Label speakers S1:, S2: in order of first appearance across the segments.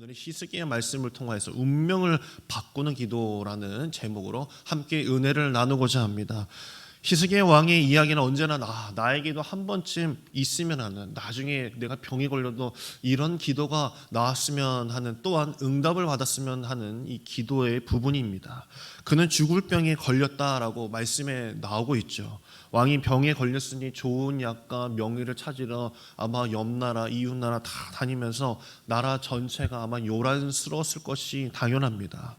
S1: 오늘의 히스기야 말씀을 통해서 운명을 바꾸는 기도라는 제목으로 함께 은혜를 나누고자 합니다. 히스기야 왕의 이야기는 언제나 나에게도 한 번쯤 있으면 하는, 나중에 내가 병이 걸려도 이런 기도가 나왔으면 하는, 또한 응답을 받았으면 하는 이 기도의 부분입니다. 그는 죽을 병에 걸렸다라고 말씀에 나오고 있죠. 왕이 병에 걸렸으니 좋은 약과 명의를 찾으러 아마 옆나라 이웃나라 다 다니면서 나라 전체가 아마 요란스러웠을 것이 당연합니다.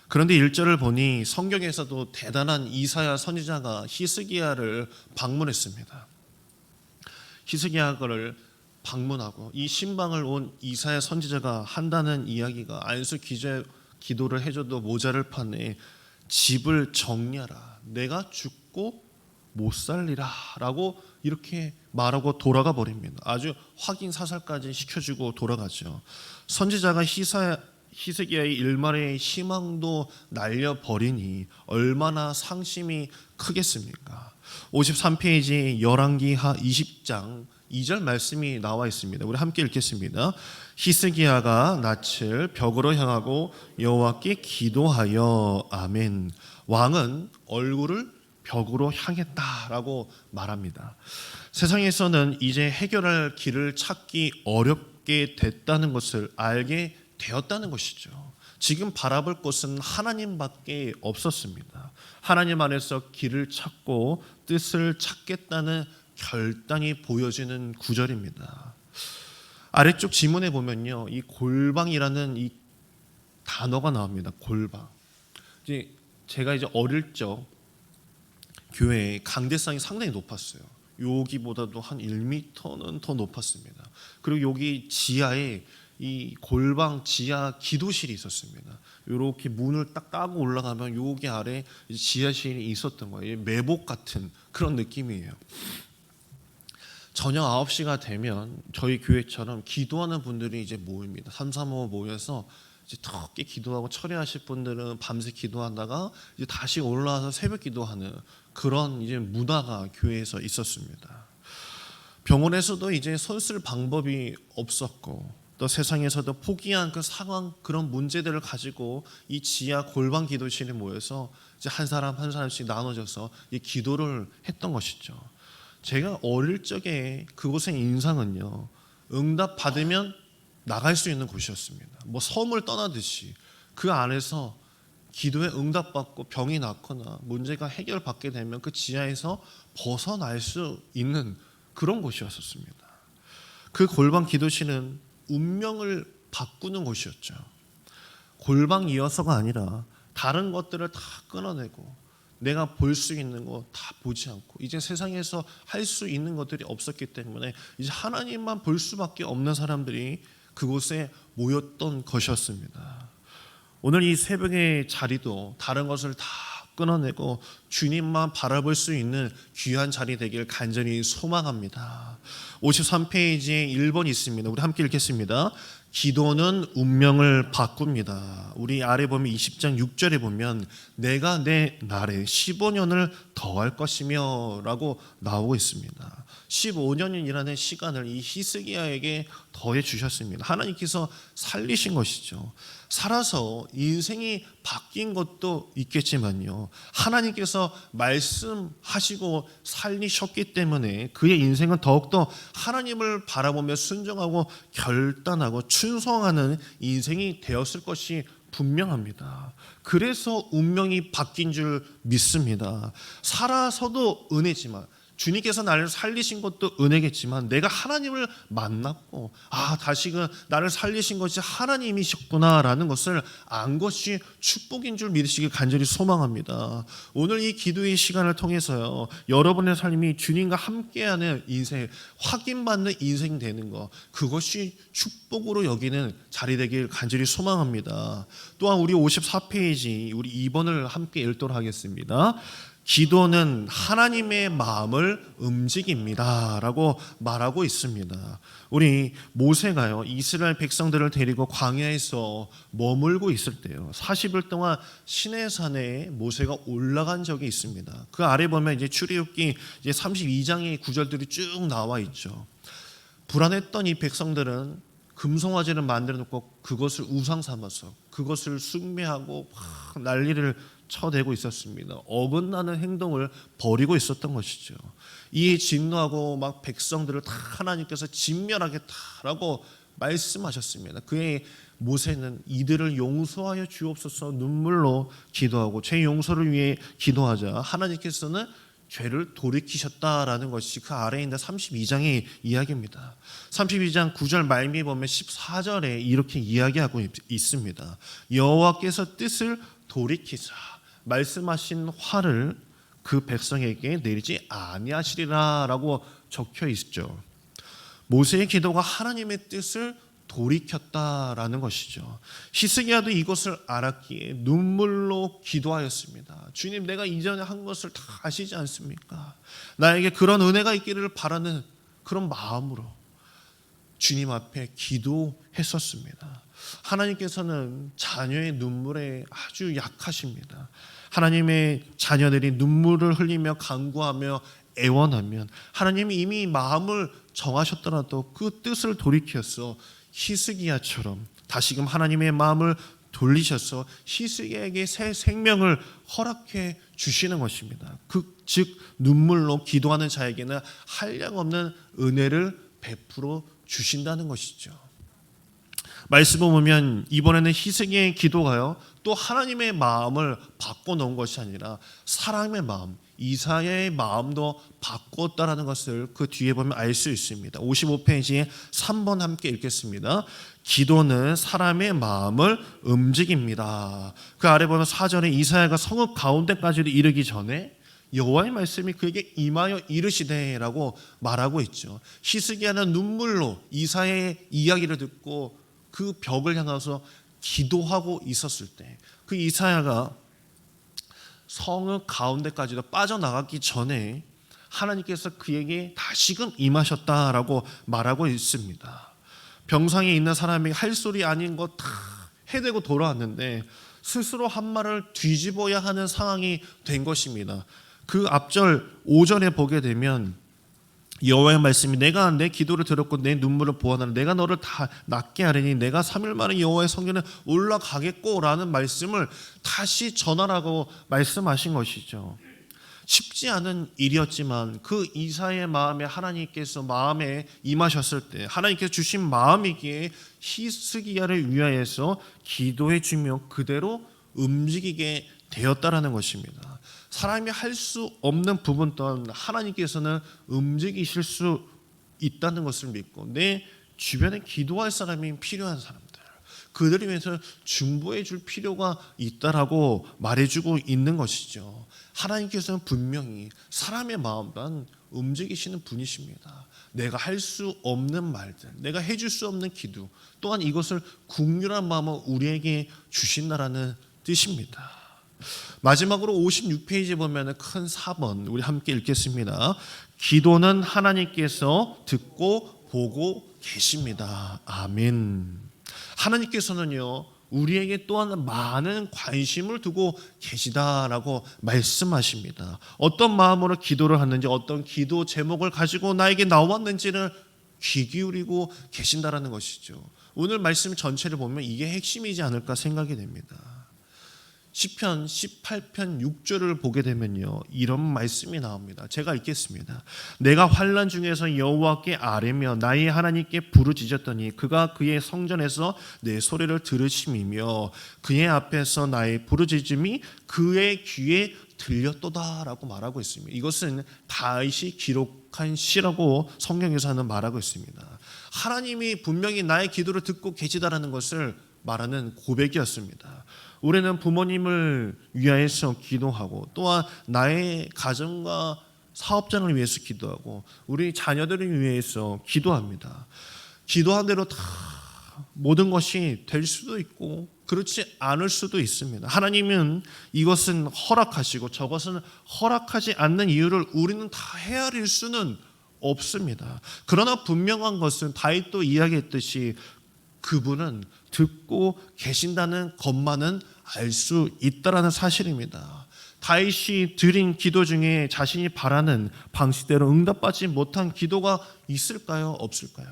S1: 그런데 1절을 보니 성경에서도 대단한 이사야 선지자가 히스기야를 방문했습니다. 히스기야를 방문하고 이 신방을 온 이사야 선지자가 한다는 이야기가 안수 기도를 해줘도 모자랄 판에 집을 정리하라, 내가 죽고 못 살리라 라고 이렇게 말하고 돌아가 버립니다. 아주 확인사살까지 시켜주고 돌아가죠. 선지자가 히스기야의 일말의 희망도 날려버리니 얼마나 상심이 크겠습니까? 53페이지 열왕기하 20장 2절 말씀이 나와 있습니다. 우리 함께 읽겠습니다. 히스기야가 낯을 벽으로 향하고 여호와께 기도하여 아멘. 왕은 얼굴을 벽으로 향했다라고 말합니다. 세상에서는 이제 해결할 길을 찾기 어렵게 됐다는 것을 알게 되었다는 것이죠. 지금 바라볼 곳은 하나님밖에 없었습니다. 하나님 안에서 길을 찾고 뜻을 찾겠다는 결단이 보여지는 구절입니다. 아래쪽 지문에 보면요, 이 골방이라는 이 단어가 나옵니다. 골방. 제가 어릴 적 교회의 강대상이 상당히 높았어요. 여기보다도 한 1m는 더 높았습니다. 그리고 여기 지하에 이 골방 지하 기도실이 있었습니다. 이렇게 문을 딱 까고 올라가면 여기 아래 지하실이 있었던 거예요. 매복 같은 그런 느낌이에요. 저녁 9시가 되면 저희 교회처럼 기도하는 분들이 이제 모입니다. 3, 4모 모여서 이제 턱게 기도하고 철회하실 분들은 밤새 기도하다가 이제 다시 올라와서 새벽 기도하는 그런 이제 문화가 교회에서 있었습니다. 병원에서도 이제 손 쓸 방법이 없었고, 또 세상에서도 포기한 그 상황, 그런 문제들을 가지고 이 지하 골방 기도실에 모여서 이제 한 사람 한 사람씩 나눠져서 이 기도를 했던 것이죠. 제가 어릴 적에 그곳의 인상은요, 응답 받으면 나갈 수 있는 곳이었습니다. 뭐 섬을 떠나듯이 그 안에서 기도에 응답받고 병이 낫거나 문제가 해결받게 되면 그 지하에서 벗어날 수 있는 그런 곳이었습니다. 그 골방 기도실은 운명을 바꾸는 곳이었죠. 골방이어서가 아니라 다른 것들을 다 끊어내고 내가 볼 수 있는 거 다 보지 않고 이제 세상에서 할 수 있는 것들이 없었기 때문에 이제 하나님만 볼 수밖에 없는 사람들이 그곳에 모였던 것이었습니다. 오늘 이 새벽의 자리도 다른 것을 다 끊어내고 주님만 바라볼 수 있는 귀한 자리 되길 간절히 소망합니다. 53페이지에 1번 있습니다. 우리 함께 읽겠습니다. 기도는 운명을 바꿉니다. 우리 아래 보면 20장 6절에 보면 내가 내 날에 15년을 더할 것이며 라고 나오고 있습니다. 15년이라는 시간을 이 히스기야에게 더해 주셨습니다. 하나님께서 살리신 것이죠. 살아서 인생이 바뀐 것도 있겠지만요, 하나님께서 말씀하시고 살리셨기 때문에 그의 인생은 더욱더 하나님을 바라보며 순종하고 결단하고 충성하는 인생이 되었을 것이 분명합니다. 그래서 운명이 바뀐 줄 믿습니다. 살아서도 은혜지만, 주님께서 나를 살리신 것도 은혜겠지만 내가 하나님을 만났고 다시금 나를 살리신 것이 하나님이셨구나라는 것을 안 것이 축복인 줄 믿으시길 간절히 소망합니다. 오늘 이 기도의 시간을 통해서요, 여러분의 삶이 주님과 함께하는 인생, 확인받는 인생 되는 것, 그것이 축복으로 여기는 자리 되길 간절히 소망합니다. 또한 우리 54페이지 우리 2번을 함께 읽도록 하겠습니다. 기도는 하나님의 마음을 움직입니다 라고 말하고 있습니다. 우리 모세가요, 이스라엘 백성들을 데리고 광야에서 머물고 있을 때요, 40일 동안 시내산에 모세가 올라간 적이 있습니다. 그 아래 보면 이제 출애굽기 32장의 구절들이 쭉 나와 있죠. 불안했던 이 백성들은 금송아지를 만들어 놓고 그것을 우상 삼아서 그것을 숭배하고 막 난리를 쳐대고 있었습니다. 어긋나는 행동을 벌이고 있었던 것이죠. 이에 진노하고 막 백성들을 다 하나님께서 진멸하겠다라고 말씀하셨습니다. 그의 모세는 이들을 용서하여 주옵소서 눈물로 기도하고 죄 용서를 위해 기도하자 하나님께서는 죄를 돌이키셨다라는 것이 그 아래에 있는 32장의 이야기입니다. 32장 9절 말미에 보면 14절에 이렇게 이야기하고 있습니다. 여호와께서 뜻을 돌이키사 말씀하신 화를 그 백성에게 내리지 아니하시리라라고 적혀 있죠. 모세의 기도가 하나님의 뜻을 돌이켰다라는 것이죠. 히스기야도 이것을 알았기에 눈물로 기도하였습니다. 주님, 내가 이전에 한 것을 다 아시지 않습니까? 나에게 그런 은혜가 있기를 바라는 그런 마음으로 주님 앞에 기도했었습니다. 하나님께서는 자녀의 눈물에 아주 약하십니다. 하나님의 자녀들이 눈물을 흘리며 간구하며 애원하면 하나님이 이미 마음을 정하셨더라도 그 뜻을 돌이켜서 히스기야처럼 다시금 하나님의 마음을 돌리셔서 히스기야에게 새 생명을 허락해 주시는 것입니다. 즉 눈물로 기도하는 자에게는 한량없는 은혜를 베풀어 주신다는 것이죠. 말씀을 보면 이번에는 히스기야의 기도가요 또 하나님의 마음을 바꿔놓은 것이 아니라 사람의 마음, 이사야의 마음도 바꿨다라는 것을 그 뒤에 보면 알 수 있습니다. 55페이지에 3번 함께 읽겠습니다. 기도는 사람의 마음을 움직입니다. 그 아래 보면 4절에 이사야가 성읍 가운데까지도 이르기 전에 여호와의 말씀이 그에게 임하여 이르시되라고 말하고 있죠. 히스기야는 눈물로 이사야의 이야기를 듣고 그 벽을 향해서 기도하고 있었을 때 그 이사야가 성읍 가운데까지도 빠져나가기 전에 하나님께서 그에게 다시금 임하셨다라고 말하고 있습니다. 병상에 있는 사람에게 할 소리 아닌 거 다 해대고 돌아왔는데 스스로 한 말을 뒤집어야 하는 상황이 된 것입니다. 그 앞절 5절에 보게 되면 여호와의 말씀이 내가 내 기도를 들었고 내 눈물을 보았나니 내가 너를 다 낫게 하리니 내가 3일 만에 여호와의 성전에 올라가겠고 라는 말씀을 다시 전하라고 말씀하신 것이죠. 쉽지 않은 일이었지만 그 이사야의 마음에 하나님께서 마음에 임하셨을 때 하나님께서 주신 마음이기에 히스기야를 위하여서 기도해 주며 그대로 움직이게 되었다라는 것입니다. 사람이 할 수 없는 부분 또한 하나님께서는 움직이실 수 있다는 것을 믿고 내 주변에 기도할 사람이 필요한 사람들 그들을 위해서 중보해 줄 필요가 있다라고 말해주고 있는 것이죠. 하나님께서는 분명히 사람의 마음 또한 움직이시는 분이십니다. 내가 할 수 없는 말들, 내가 해줄 수 없는 기도 또한 이것을 긍휼한 마음을 우리에게 주신다라는 뜻입니다. 마지막으로 56페이지 보면 큰 4번 우리 함께 읽겠습니다. 기도는 하나님께서 듣고 보고 계십니다. 아멘. 하나님께서는요 우리에게 또한 많은 관심을 두고 계시다라고 말씀하십니다. 어떤 마음으로 기도를 하는지 어떤 기도 제목을 가지고 나에게 나왔는지를 귀 기울이고 계신다라는 것이죠. 오늘 말씀 전체를 보면 이게 핵심이지 않을까 생각이 됩니다. 시편 18편 6절을 보게 되면요 이런 말씀이 나옵니다. 제가 읽겠습니다. 내가 환난 중에서 여호와께 아뢰며 나의 하나님께 부르짖었더니 그가 그의 성전에서 내 소리를 들으심이며 그의 앞에서 나의 부르짖음이 그의 귀에 들렸도다라고 말하고 있습니다. 이것은 다윗이 기록한 시라고 성경에서는 말하고 있습니다. 하나님이 분명히 나의 기도를 듣고 계시다라는 것을 말하는 고백이었습니다. 올해는 부모님을 위하여서 기도하고 또한 나의 가정과 사업장을 위해서 기도하고 우리 자녀들을 위해서 기도합니다. 기도한 대로 다 모든 것이 될 수도 있고 그렇지 않을 수도 있습니다. 하나님은 이것은 허락하시고 저것은 허락하지 않는 이유를 우리는 다 헤아릴 수는 없습니다. 그러나 분명한 것은 다윗도 이야기했듯이 그분은 듣고 계신다는 것만은 알 수 있다라는 사실입니다. 다윗이 드린 기도 중에 자신이 바라는 방식대로 응답받지 못한 기도가 있을까요? 없을까요?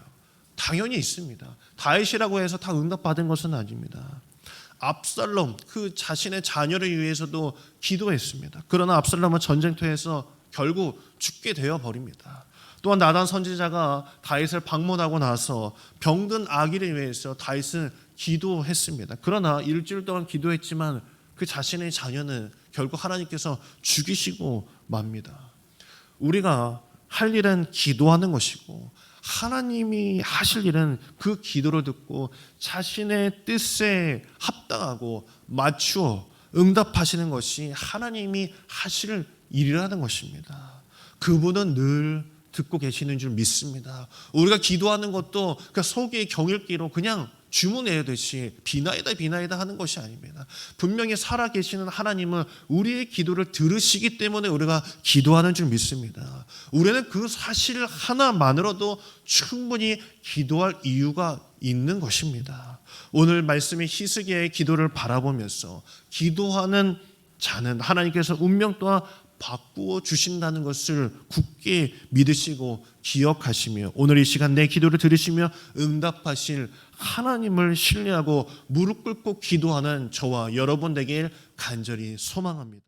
S1: 당연히 있습니다. 다윗이라고 해서 다 응답받은 것은 아닙니다. 압살롬 그 자신의 자녀를 위해서도 기도했습니다. 그러나 압살롬은 전쟁터에서 결국 죽게 되어 버립니다. 또한 나단 선지자가 다윗을 방문하고 나서 병든 아기를 위해서 다윗은 기도했습니다. 그러나 일주일 동안 기도했지만 그 자신의 자녀는 결국 하나님께서 죽이시고 맙니다. 우리가 할 일은 기도하는 것이고 하나님이 하실 일은 그 기도를 듣고 자신의 뜻에 합당하고 맞추어 응답하시는 것이 하나님이 하실 일이라는 것입니다. 그분은 늘 듣고 계시는 줄 믿습니다. 우리가 기도하는 것도 그 속의 경읽기로 그냥 주문 외우듯이 비나이다 하는 것이 아닙니다. 분명히 살아계시는 하나님은 우리의 기도를 들으시기 때문에 우리가 기도하는 줄 믿습니다. 우리는 그 사실 하나만으로도 충분히 기도할 이유가 있는 것입니다. 오늘 말씀의 히스기야의 기도를 바라보면서 기도하는 자는 하나님께서 운명 또한 바꾸어 주신다는 것을 굳게 믿으시고 기억하시며 오늘 이 시간 내 기도를 들으시며 응답하실 하나님을 신뢰하고 무릎 꿇고 기도하는 저와 여러분 되길 간절히 소망합니다.